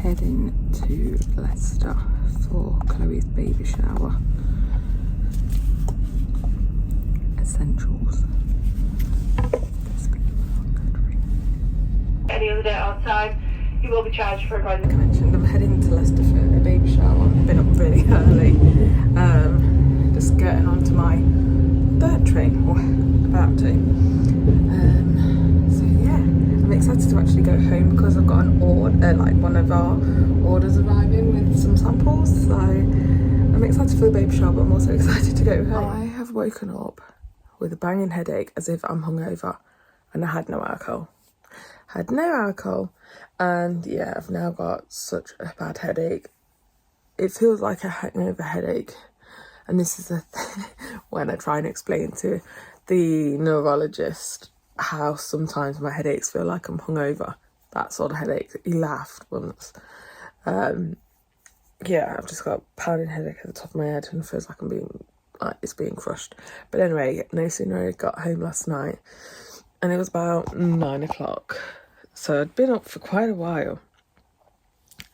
heading to Leicester for Chloe's baby shower. Essentials. Any other day outside, you will be charged for Like I mentioned, I'm heading to Leicester for a baby shower. I've been up really early, just getting onto my third train, or about to. So yeah, I'm excited to actually go home because I've got an order, like one of our orders arriving with some samples. So I'm excited for the baby shower, but I'm also excited to go home. I have woken up with a banging headache as if I'm hungover, and I had no alcohol. And yeah, I've now got such a bad headache. It feels like a hangover headache, and this is the thing when I try and explain to the neurologist how sometimes my headaches feel like I'm hungover. That sort of headache. He laughed once. Yeah, I've just got a pounding headache at the top of my head, and it feels like it's being crushed. But anyway, no sooner I got home last night, and it was about 9 o'clock. So I'd been up for quite a while.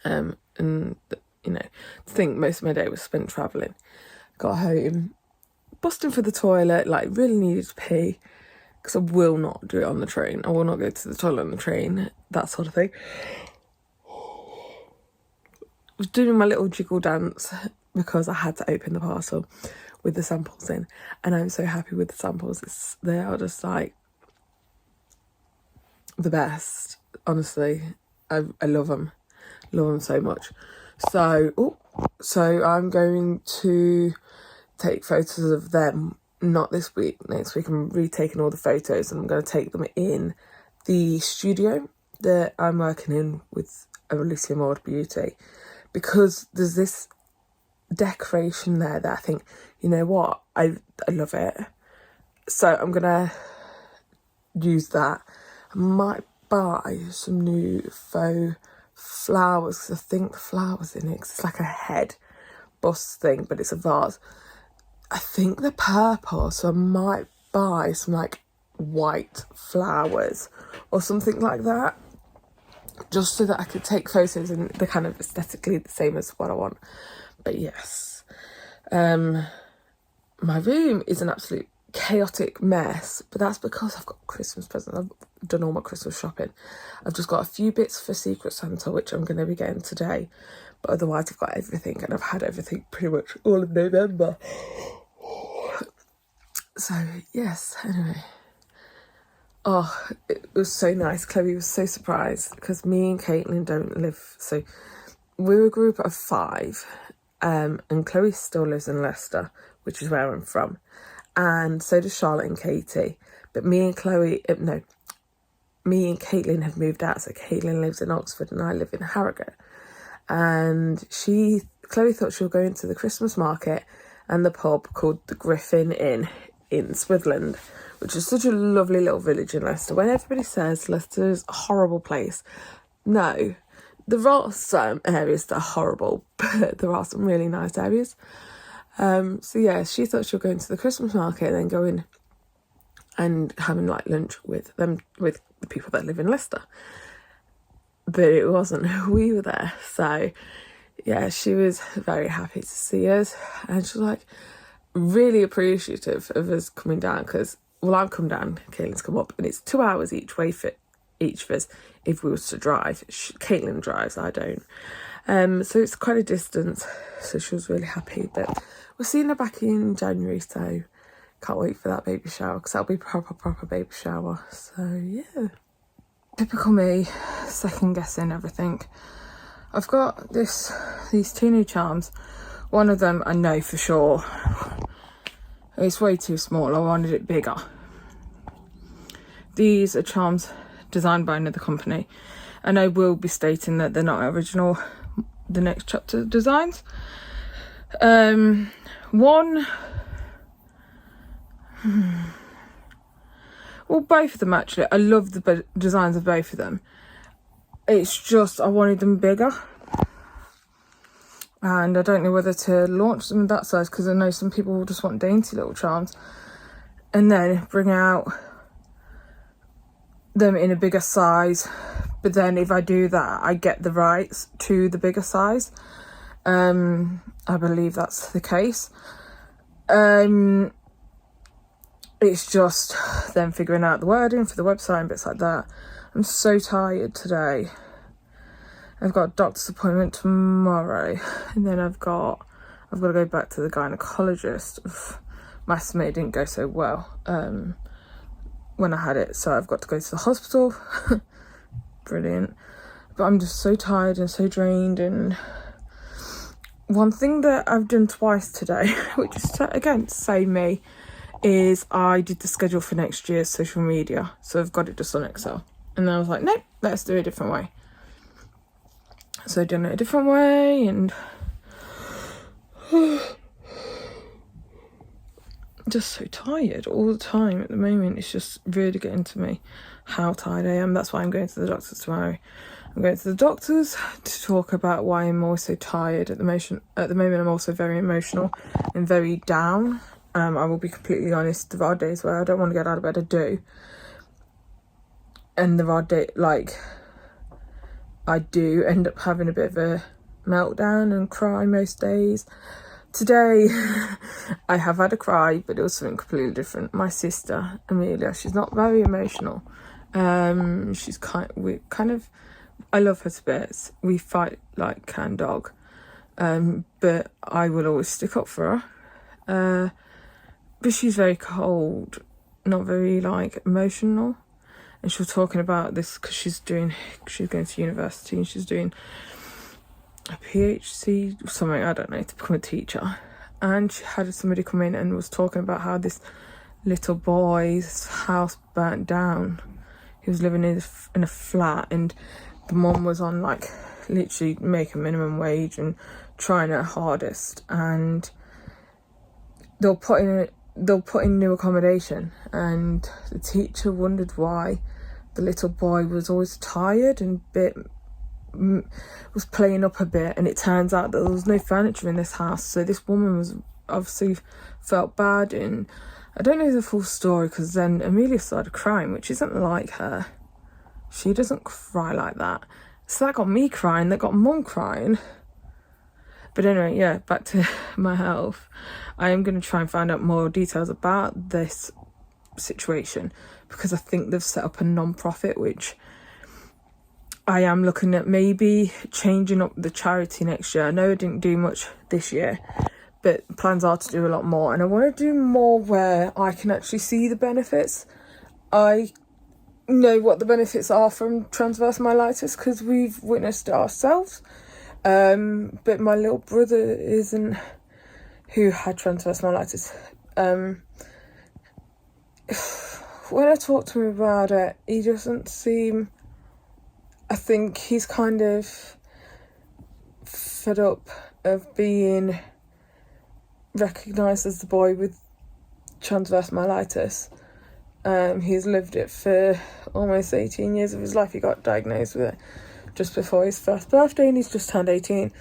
And, you know, to think most of my day was spent travelling. Got home, busting for the toilet, like really needed to pee, because I will not do it on the train. I will not go to the toilet on the train, that sort of thing. Was doing my little jiggle dance because I had to open the parcel with the samples in. And I'm so happy with the samples. They are just like the best, honestly. I love them so much. So I'm going to take photos of them, not this week, next week. I'm retaking all the photos, and I'm going to take them in the studio that I'm working in with Alicia Maud Beauty, because there's this decoration there that I think, you know what, I love it. So I'm going to use that. I might buy some new faux flowers, because I think the flowers in it, 'cause it's like a head bust thing, but it's a vase. I think they're purple, so I might buy some like white flowers or something like that, just so that I could take photos and they're kind of aesthetically the same as what I want. But yes, my room is an absolute chaotic mess, but that's because I've got Christmas presents. I've done all my Christmas shopping. I've just got a few bits for Secret Santa, which I'm going to be getting today, but otherwise I've got everything, and I've had everything pretty much all of November. So yes, anyway, it was so nice. Chloe was so surprised, because me and Caitlin don't live, so we're a group of 5, and Chloe still lives in Leicester, which is where I'm from. And so does Charlotte and Katie. But me and Caitlin have moved out. So Caitlin lives in Oxford and I live in Harrogate. And Chloe thought she would go into the Christmas market and the pub called the Griffin Inn in Swithland, which is such a lovely little village in Leicester. When everybody says Leicester's a horrible place, no. There are some areas that are horrible, but there are some really nice areas. So yeah, she thought she would go into the Christmas market and then go in and having like lunch with the people that live in Leicester. But it wasn't. We were there. So yeah, she was very happy to see us, and she was like really appreciative of us coming down, because I've come down, Caitlin's come up, and it's 2 hours each way for each of us if we was to drive. Caitlin drives, I don't. So it's quite a distance, so she was really happy. But we're seeing her back in January, so can't wait for that baby shower, because that'll be proper baby shower. So yeah, typical me, second guessing everything. I've got these 2 new charms. One of them I know for sure it's way too small. I wanted it bigger. These are charms designed by another company, and I will be stating that they're not original the next chapter designs. Well, both of them actually. I love the designs of both of them. It's just I wanted them bigger, and I don't know whether to launch them in that size, because I know some people will just want dainty little charms, and then bring out them in a bigger size but then if I do that, I get the rights to the bigger size. I believe that's the case. It's just then figuring out the wording for the website and bits like that. I'm so tired today. I've got a doctor's appointment tomorrow, and then I've got to go back to the gynecologist. My estimate didn't go so well when I had it, so I've got to go to the hospital. Brilliant. But I'm just so tired and so drained. And one thing that I've done twice today, which is again same me, is I did the schedule for next year's social media. So I've got it just on Excel, and then I was like, nope, let's do it a different way. So I've done it a different way, and just so tired all the time at the moment. It's just really getting to me how tired I am. That's why I'm going to the doctors tomorrow. I'm going to the doctors to talk about why I'm always so tired at the moment. I'm also very emotional and very down. I will be completely honest, there are days where I don't want to get out of bed, I do. And there are days, like, I do end up having a bit of a meltdown and cry most days. Today, I have had a cry, but it was something completely different. My sister, Amelia, she's not very emotional. She's I love her to bits. We fight like cat and dog. But I will always stick up for her. But she's very cold, not very, like, emotional. And she was talking about this because she's going to university and she's doing a PhD, something, I don't know, to become a teacher. And she had somebody come in and was talking about how this little boy's house burnt down. He was living in a flat, and the mum was on, like, literally making minimum wage and trying her hardest. And they'll put in new accommodation, and the teacher wondered why the little boy was always tired and was playing up a bit. And it turns out that there was no furniture in this house, so this woman was obviously felt bad. And I don't know the full story, because then Amelia started crying, which isn't like her. She doesn't cry like that. So that got me crying, that got mum crying. But anyway, yeah, back to my health. I am going to try and find out more details about this situation, because I think they've set up a non-profit, which I am looking at maybe changing up the charity next year. I know I didn't do much this year, but plans are to do a lot more. And I want to do more where I can actually see the benefits. I know what the benefits are from transverse myelitis because we've witnessed it ourselves. But my little brother who had transverse myelitis. When I talk to him about it, he doesn't seem, I think he's kind of fed up of being recognised as the boy with transverse myelitis. He's lived it for almost 18 years of his life. He got diagnosed with it just before his first birthday, and he's just turned 18.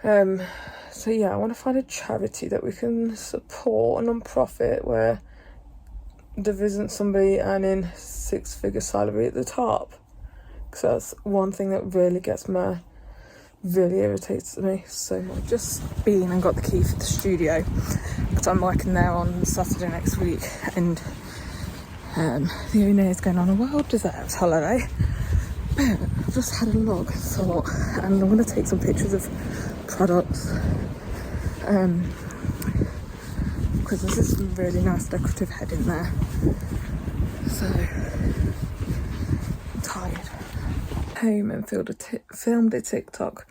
So yeah, I want to find a charity that we can support, a non-profit where there isn't somebody earning 6-figure salary at the top, because that's one thing that really irritates me so much. Just been and got the key for the studio, because I'm working there on Saturday next week, and the owner is going on a well-deserved holiday. But I've just had a look, and I'm going to take some pictures of products, because there's this really nice decorative head in there. So I'm tired. Home and filmed a TikTok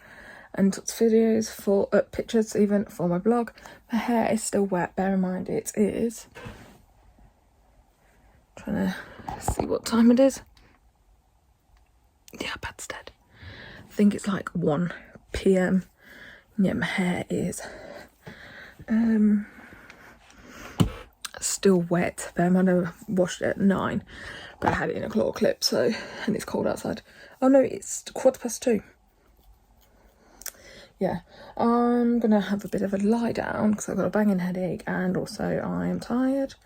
and took videos for pictures even for my blog. My hair is still wet, bear in mind it is. Trying to see what time it is. Yeah, bed's dead. I think it's like 1 p.m. Yeah, my hair is still wet. Bear in mind I washed it at 9, but I had it in a claw clip, so, and it's cold outside. Oh no, it's 2:15. Yeah, I'm gonna have a bit of a lie down because I've got a banging headache, and also I am tired.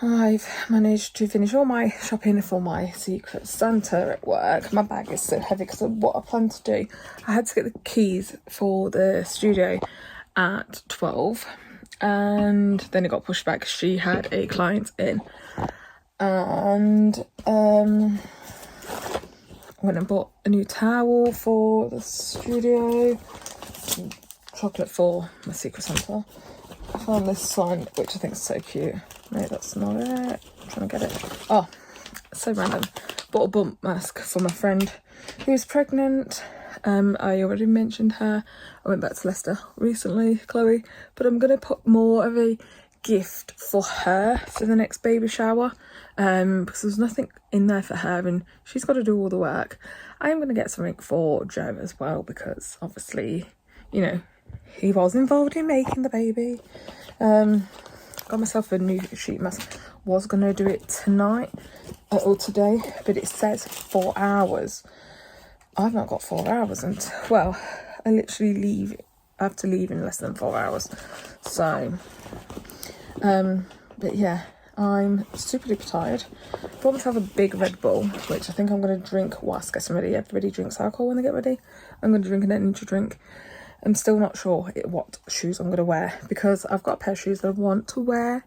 I've managed to finish all my shopping for my Secret Santa at work. My bag is so heavy because of what I planned to do. I had to get the keys for the studio at 12 and then it got pushed back. She had a client in, and went and bought a new towel for the studio, some chocolate for my Secret Santa. I found this sign which I think is so cute. No, that's not it. I'm trying to get it. Oh, so random. Bought a bump mask for my friend who's pregnant. I already mentioned her. I went back to Leicester recently, Chloe, but I'm going to put more of a gift for her for the next baby shower, because there's nothing in there for her and she's got to do all the work. I am going to get something for Joe as well, because obviously, you know, he was involved in making the baby. Got myself a new sheet mask. Was going to do it tonight or today, but it says 4 hours. I've not got 4 hours, and well, I literally have to leave in less than 4 hours. So, but yeah, I'm super duper tired. Bought myself a big Red Bull, which I think I'm going to drink whilst getting ready. Everybody drinks alcohol when they get ready. I'm going to drink an energy drink. I'm still not sure what shoes I'm going to wear, because I've got a pair of shoes that I want to wear.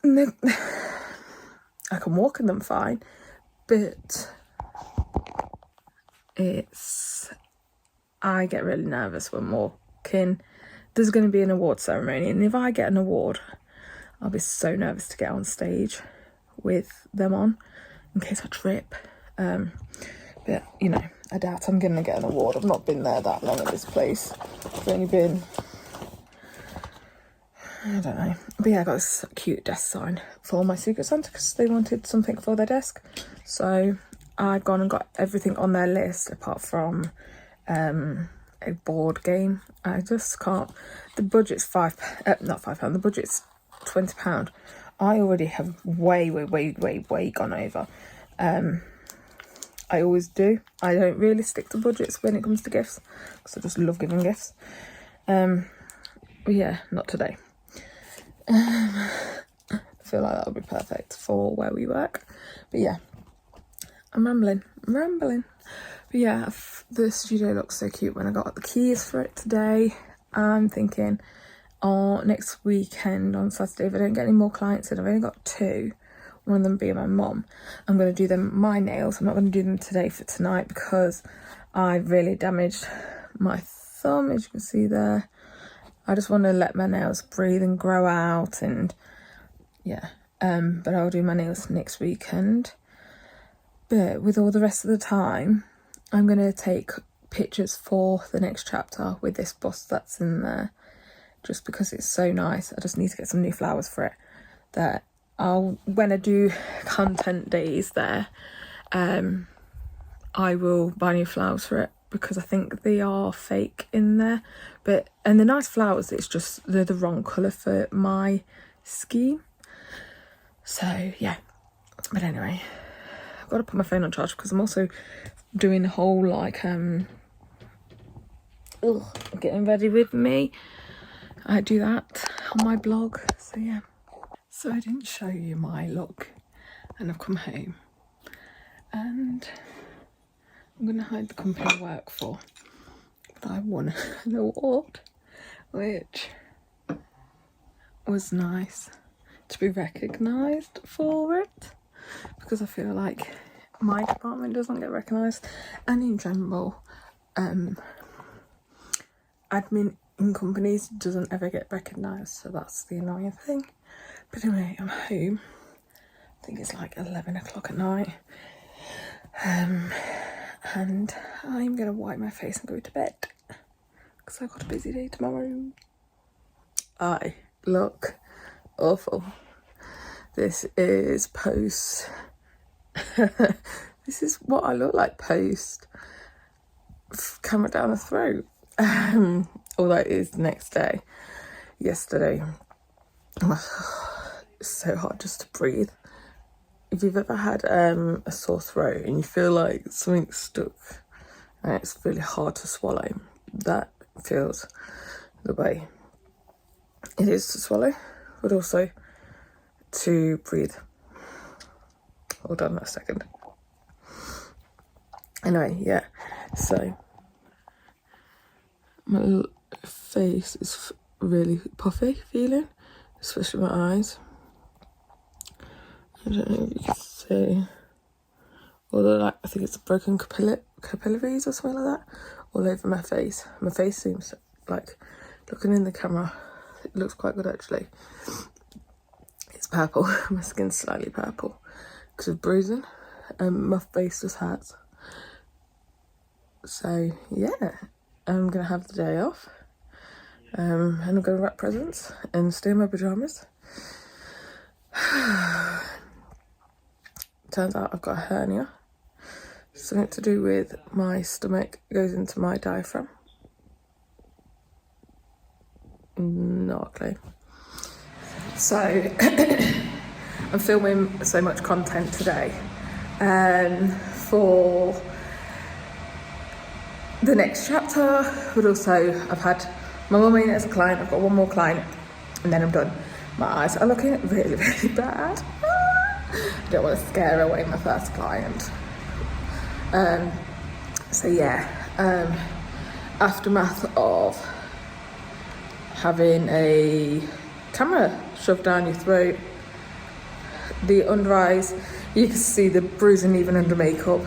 I can walk in them fine, but I get really nervous when walking. There's going to be an award ceremony, and if I get an award, I'll be so nervous to get on stage with them on, in case I trip. But, you know, I doubt I'm going to get an award. I've not been there that long at this place. I've only been, I don't know. But yeah, I got this cute desk sign for my Secret Santa because they wanted something for their desk. So I've gone and got everything on their list apart from a board game. I just can't. The budget's not £5, the budget's £20. I already have way gone over. I always do. I don't really stick to budgets when it comes to gifts, because I just love giving gifts. But yeah, not today. I feel like that would be perfect for where we work. But yeah, I'm rambling. But yeah, the studio looks so cute. When I got the keys for it today, I'm thinking, next weekend on Saturday, if I don't get any more clients in, I've only got 2. One of them being my mum. I'm going to do them my nails. I'm not going to do them today for tonight because I really damaged my thumb, as you can see there. I just want to let my nails breathe and grow out, and yeah. But I'll do my nails next weekend. But with all the rest of the time, I'm going to take pictures for the next chapter with this bust that's in there, just because it's so nice. I just need to get some new flowers for it. That when I do content days there, I will buy new flowers for it, because I think they are fake in there. And they're nice flowers, it's just they're the wrong colour for my scheme. So yeah, but anyway, I've got to put my phone on charge because I'm also doing the whole like getting ready with me. I do that on my blog, so yeah. So I didn't show you my look, and I've come home and I'm going to hide the company I work for. But I won an award, which was nice to be recognised for it, because I feel like my department doesn't get recognised, and in general, admin in companies doesn't ever get recognised, so that's the annoying thing. But anyway, I'm home. I think it's like 11 o'clock at night. And I'm going to wipe my face and go to bed, because I've got a busy day tomorrow. I look awful. This is post. This is what I look like post camera down the throat. Although it is the next day. Yesterday, it's so hard just to breathe. If you've ever had a sore throat and you feel like something's stuck and it's really hard to swallow, that feels the way it is to swallow but also to breathe. Hold on a second. Anyway, yeah, so my face is really puffy feeling, especially my eyes. I don't know if you can see, although like I think it's broken capillaries or something like that all over my face. My face seems like, looking in the camera, it looks quite good actually. It's purple. My skin's slightly purple because of bruising, and my face just hurts. So yeah, I'm gonna have the day off, and I'm gonna wrap presents and stay in my pajamas. Turns out I've got a hernia. Something to do with my stomach goes into my diaphragm. Not a clue. So I'm filming so much content today for the next chapter, but also I've had my mum in as a client. I've got one more client and then I'm done. My eyes are looking really, really bad. I don't want to scare away my first client. So yeah, aftermath of having a camera shoved down your throat, the under eyes, you can see the bruising even under makeup.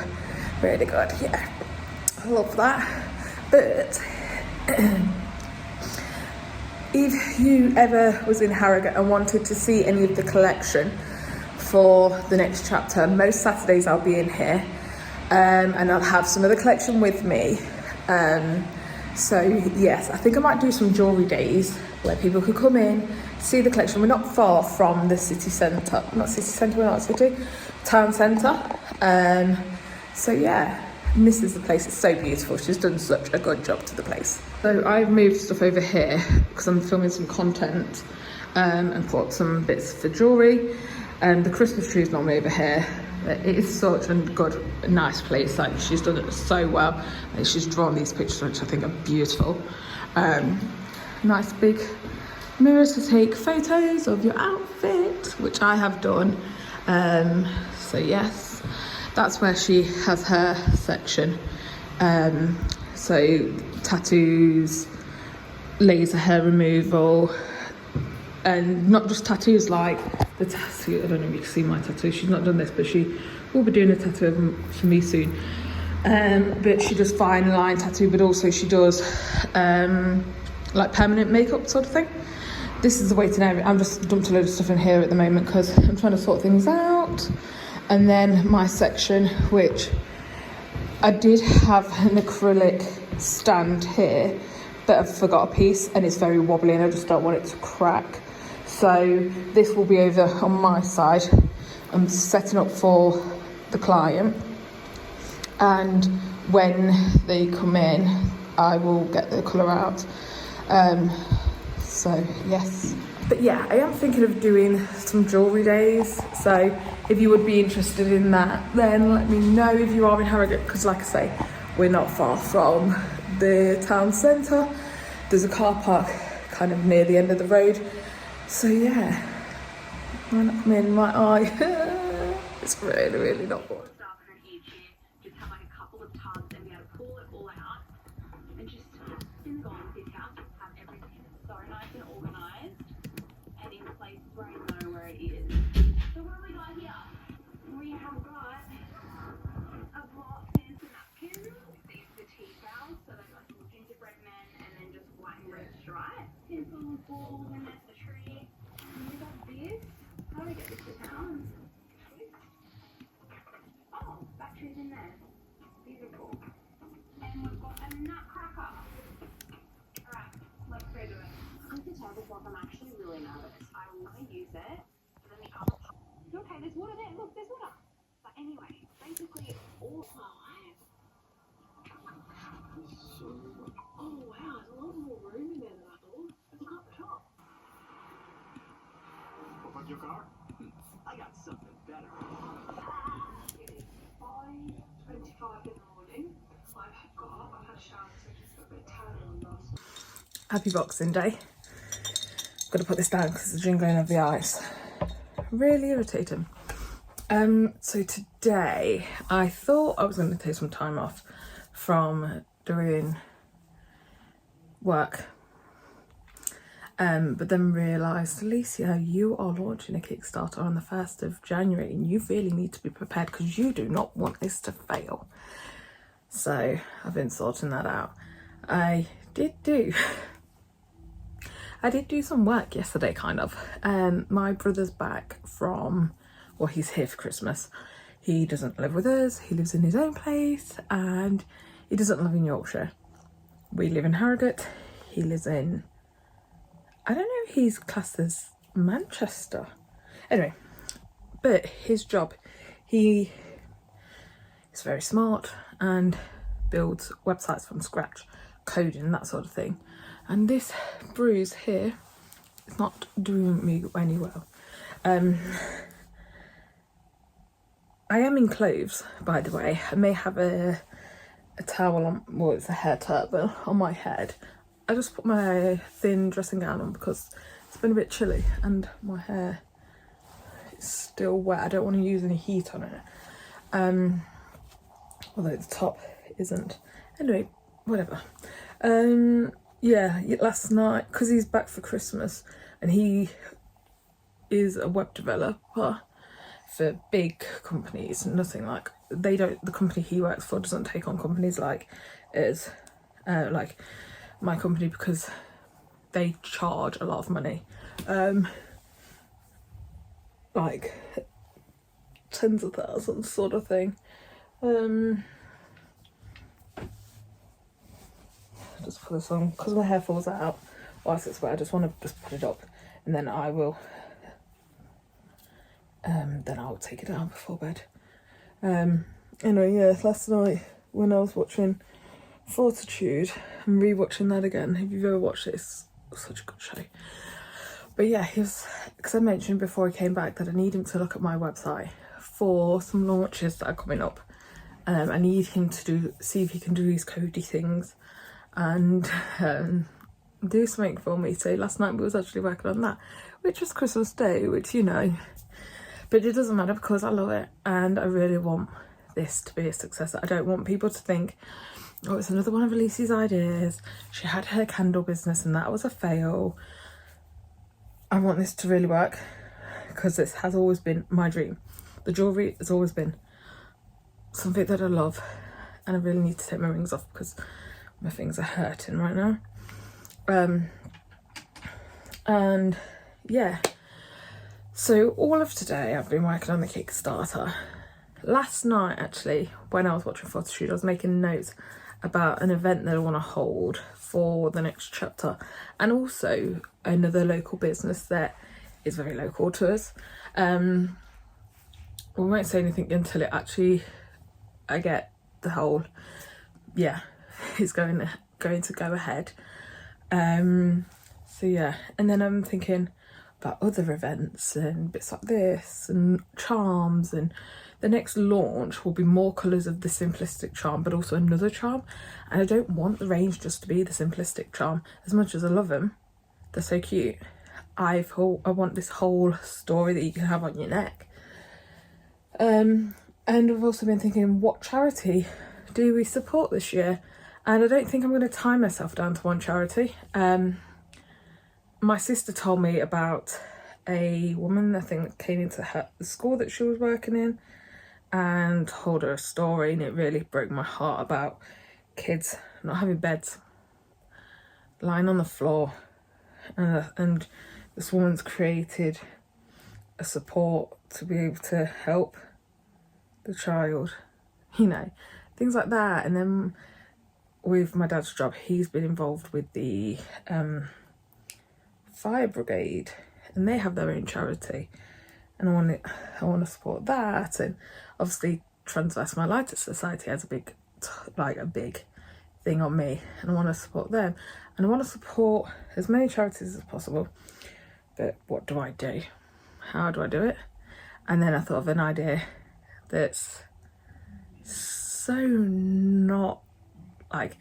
Really good, yeah, I love that. But if you ever was in Harrogate and wanted to see any of the collection for the next chapter, most Saturdays I'll be in here, and I'll have some of the collection with me. So yes, I think I might do some jewellery days where people could come in, see the collection. We're not far from the city centre, town centre. So yeah, and this is the place. It's so beautiful. She's done such a good job to the place. So I've moved stuff over here because I'm filming some content, and brought some bits for jewellery. And the Christmas tree is normally over here. It is such a good, nice place. Like, she's done it so well. And she's drawn these pictures, which I think are beautiful. Nice big mirrors to take photos of your outfit, which I have done. So yes, that's where she has her section. So tattoos, laser hair removal, and not just tattoos like the tattoo. I don't know if you can see my tattoo. She's not done this, but she will be doing a tattoo for me soon. But she does fine line tattoo, but also she does like permanent makeup sort of thing. This is the waiting area. I'm just dumped a load of stuff in here at the moment because I'm trying to sort things out. And then my section, which I did have an acrylic stand here, but I've forgot a piece and it's very wobbly and I just don't want it to crack. So this will be over on my side. I'm setting up for the client, and when they come in I will get the colour out. So yes, but yeah, I am thinking of doing some jewellery days, so if you would be interested in that, then let me know if you are in Harrogate, because like I say, we're not far from the town centre. There's a car park kind of near the end of the road. So yeah, when I'm in my eye, it's really, really not good. Just have like a couple of tubs and be able to pull it all out and just spin on this house, have everything so nice and organised and in places where I know where it is. So what have we got here? We have got a lot of fancy napkins. These are the tea towels, so they've got some gingerbread men and then just white and red stripes. Simple balls and that's the tree. And we got this. How do we get this to town? Twist. Oh, batteries in there. Beautiful. And we've got a nutcracker. Alright, let's go do it. I can tell this one I'm actually really nervous. I want to use it. And then the other part. Okay, there's water there. Look, there's water. But anyway, basically all my life. Oh wow, there's a lot more room in there than I thought. Look up the top. What about your car? I got something better. It is 5:25 in the morning. I've got up, I've had a shower, so I just got a bit tired and lost. Happy Boxing Day. got to put this down because the jingling of the ice. Really irritating. So today I thought I was going to take some time off from doing work. But then realised, Alicia, you are launching a Kickstarter on the 1st of January and you really need to be prepared because you do not want this to fail. So I've been sorting that out. I did do some work yesterday, kind of. My brother's back from, well, he's here for Christmas. He doesn't live with us, he lives in his own place and he doesn't live in Yorkshire. We live in Harrogate, he lives in, I don't know if he's classed as Manchester. Anyway, but his job, he is very smart and builds websites from scratch, coding, that sort of thing. And this bruise here is not doing me any well. I am in clothes, by the way. I may have a towel on, well, it's a hair turban on my head. I just put my thin dressing gown on because it's been a bit chilly and my hair is still wet. I don't want to use any heat on it. Although the top isn't. Anyway, whatever. Yeah, last night, because he's back for Christmas and he is a web developer for big companies, nothing like, the company he works for doesn't take on companies like us, like my company, because they charge a lot of money, like tens of thousands sort of thing. Just put this on because my hair falls out whilst it's wet. I just want to just put it up and then I will take it down before bed. Anyway, yeah, last night when I was watching Fortitude, I'm rewatching that again. If you've ever watched it, it's such a good show. But yeah, because I mentioned before he came back that I need him to look at my website for some launches that are coming up. I need him to see if he can do these codey things and do something for me. So last night we was actually working on that, which was Christmas Day, which, you know, but it doesn't matter because I love it and I really want this to be a success. I don't want people to think, oh, it's another one of Alicia's ideas. She had her candle business and that was a fail. I want this to really work because this has always been my dream. The jewellery has always been something that I love and I really need to take my rings off because my fingers are hurting right now. And yeah, so all of today I've been working on the Kickstarter. Last night, actually, when I was watching Fortitude, I was making notes about an event that I want to hold for the next chapter and also another local business that is very local to us. We won't say anything until it actually, I get the whole, yeah, it's going to go ahead. So yeah, and then I'm thinking about other events and bits like this and charms, and the next launch will be more colours of the simplistic charm but also another charm, and I don't want the range just to be the simplistic charm. As much as I love them, they're so cute, I want this whole story that you can have on your neck. And I've also been thinking, what charity do we support this year? And I don't think I'm going to tie myself down to one charity. My sister told me about a woman, I think, that came into the school that she was working in and told her a story, and it really broke my heart about kids not having beds, lying on the floor, and this woman's created a support to be able to help the child, you know, things like that. And then with my dad's job, he's been involved with the fire brigade, and they have their own charity, and I want to support that. And obviously Transverse My Lighter Society has a big thing on me, and I want to support them, and I want to support as many charities as possible. But what do I do? How do I do it? And then I thought of an idea that's so not, like,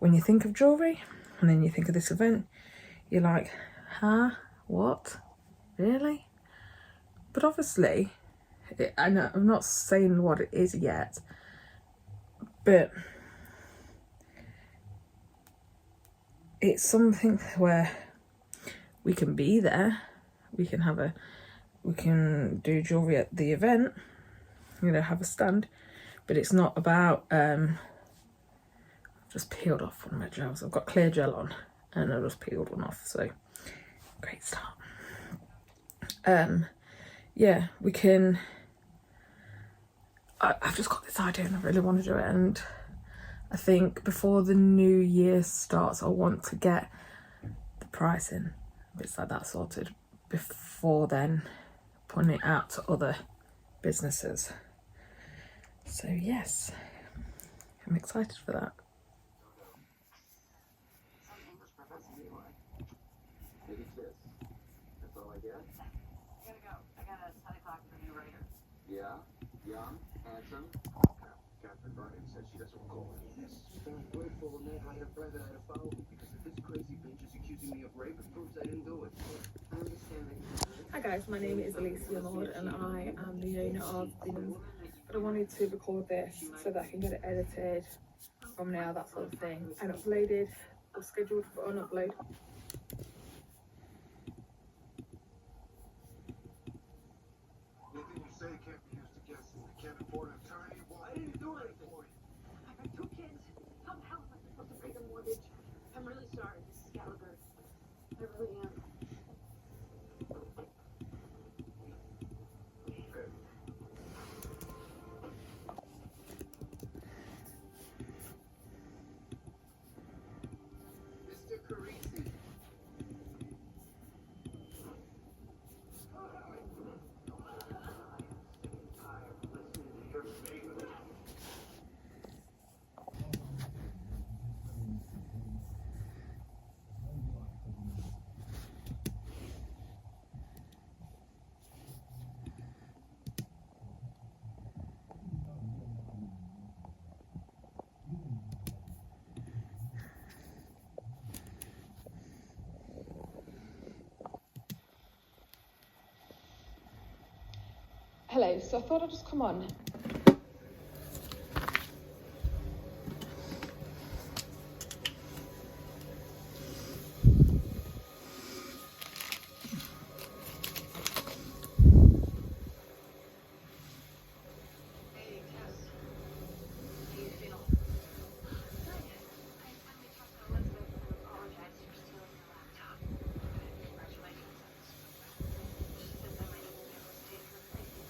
when you think of jewellery and then you think of this event, you're like, huh? what? Really? But obviously, I know I'm not saying what it is yet, but it's something where we can be there, we can do jewellery at the event, have a stand, but it's not about, I've just peeled off one of my gels. I've got clear gel on and I just peeled one off, so great start. Yeah, we can, I've just got this idea and I really want to do it, and I think before the new year starts I want to get the pricing, bits like that sorted before then putting it out to other businesses. So yes, I'm excited for that. Maybe kiss. That's all I get? I gotta go. I got a 10 o'clock for new writer. Yeah? Young? Handsome? Catherine Bryant said she doesn't recall any of this. Sounds grateful when that writer friend that I had followed me because if this crazy bitch is accusing me of rape, it proves I didn't do it. I understand that you did it. Hi guys, my name is Alicia Lord and I am the owner of Things, but I wanted to record this so that I can get it edited, thumbnail, that sort of thing, and uploaded or scheduled for an upload. Anything you say can't be used against me. I can't afford an attorney. Well, I didn't do anything. I got 2 kids. How the hell am I supposed to pay the mortgage? I'm really sorry, Mrs. Gallagher. I really am. Mr. Carisi. Hello, so I thought I'd just come on. Hey, Tess. How you feel? Good. I finally talked to Elizabeth and apologized for stealing your laptop. Congratulations. She says I might even be able to stay for the company.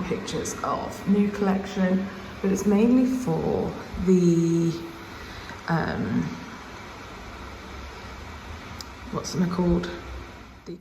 pictures of new collection, but it's mainly for the what's it called? The